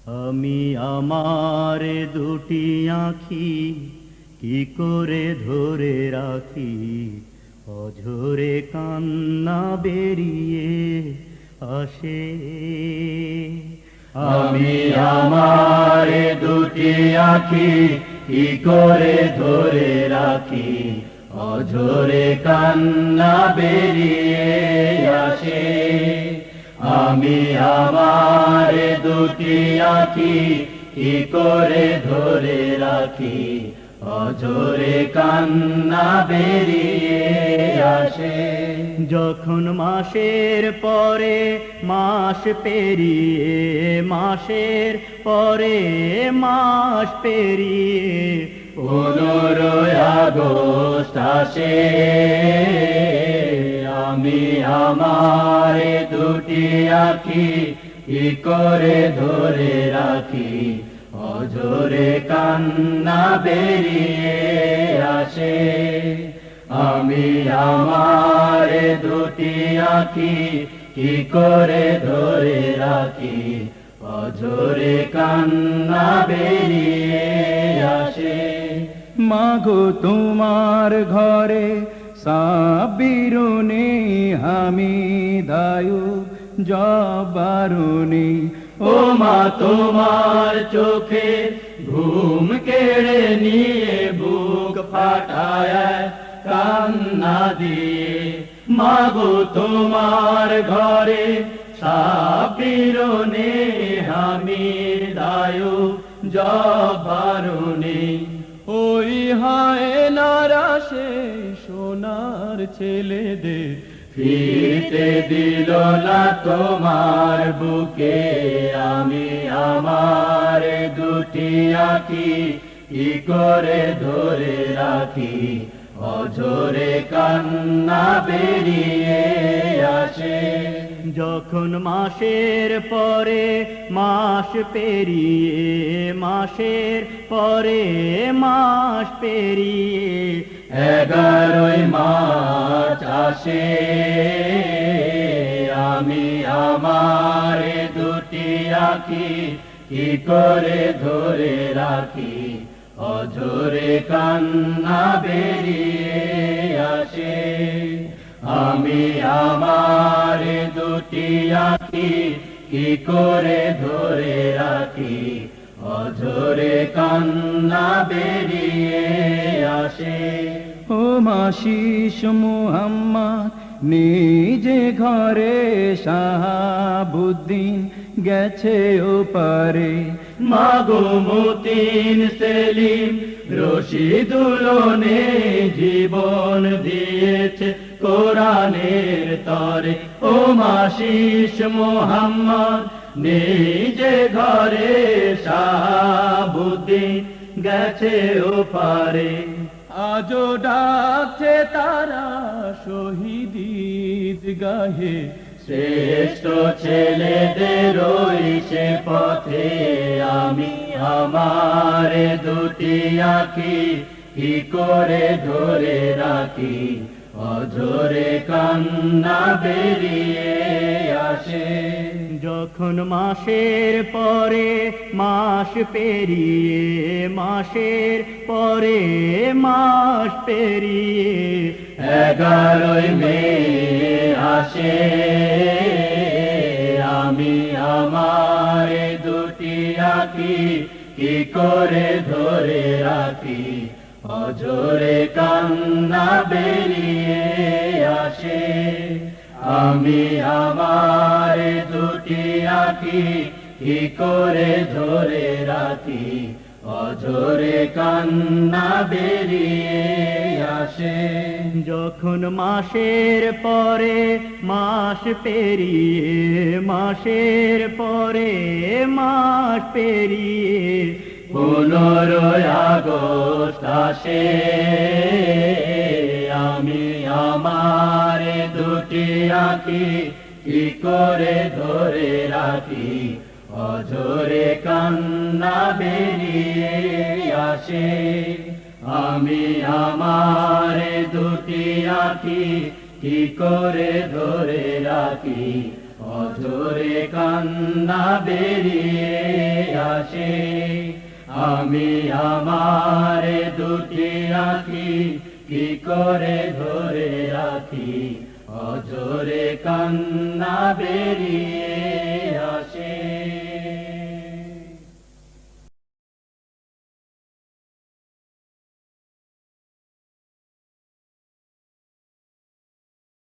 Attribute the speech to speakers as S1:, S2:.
S1: আমি আমার দুটি আঁখি কি করে ধরে রাখি, অঝরে কান্না বেরিয়ে আসে।
S2: আমি আমার দুটি আঁখি কি করে ধরে রাখি, অঝরে কান্না বেরিয়ে আসে। আমি আমার দুটি আঁখি কি করে ধরে রাখি, অঝরে কান্না বেরিয়ে আসে।
S1: যখন মাসের পরে মাস পেরিয়ে, মাসের পরে মাস পেরিয়ে
S2: 15 আগস্ট আসে। আমি আমার দুটি আঁখি কি করে ধরে রাখি, অঝরে কান্না বেরিয়ে আসে। আমি আমার দুটি আঁখি কি করে ধরে রাখি, অঝরে কান্না বেরিয়ে আসে।
S3: মাগো তোমার ঘরে সাবিরুনি হামিদায়ু জবারুনি।
S2: ও মা তোমার চোখে ঘুম কেড়ে নিয়ে বুক ফাটায় কান্না দিয়ে। মাগো তোমার ঘরে সাবিরুনি হামিদায়ু জবারুনি।
S3: ওই হায় নারাশে সোনার ছেলেদের
S2: ফিরতে দিল না তোমার বুকে। আমি আমার দুটি আঁখি কি করে ধরে রাখি, অঝরে কান্না বেরিয়ে আসে।
S1: যখন মাসের পরে মাস পেরিয়ে, মাসের পরে মাস পেরিয়ে
S2: 11 মার্চ আসে। আমি আমার দুটি আঁখি কি করে ধরে রাখি, অঝরে কান্না বেরিয়ে আসে। আমি আমার দুটি আঁখি কি করে ধরে রাখি, অঝরে কান্না বেরিয়ে আসে।
S3: ও মাশিস মুহাম্মদ নিজে ঘরে শাহাবুদ্দিন গেছে ওপারে।
S2: মাগো মতিন সেলিম রশিদুলনে জীবন দিয়েছে কোরআনের তরে। ও মাশিস মুহাম্মদ নিজে ঘরে শাহাবুদ্দিন গেছে ওপারে।
S3: আজও ডাকছে তারা শহীদ গাহে,
S2: শ্রেষ্ঠ ছেলেদের ওই সে পথে। আমি আমার দুটি আঁখি কি করে ধরে রাখি, অঝরে কান্না বেরিয়ে আসে।
S1: যখন মাসের পরে মাস পেরিয়ে, মাসের পরে মাস পেরিয়ে
S2: 11 মে আসে। আমি আমার দুটি আঁখি কি করে ধরে রাখি, অঝরে কান্না বেরিয়ে আসে। আমি আমার দুটি আঁখি কি করে ধরে রাখি, অঝরে কান্না বেরিয়ে আসে।
S1: যখন মাসের পরে মাস পেরিয়ে, মাসের পরে মাস পেরিয়ে
S2: 15 আগস্ট আসে। আমি আমার দুটি আঁখি কি করে ধরে রাখি, অঝরে কান্না বেরিয়ে আসে। আমি আমার দুটি আঁখি কি করে ধরে রাখি, অঝরে কান্না বেরিয়ে আসে আমি আমার দুটি আঁখি কি করে ধরে রাখি অজরে কান্না বেরিয়ে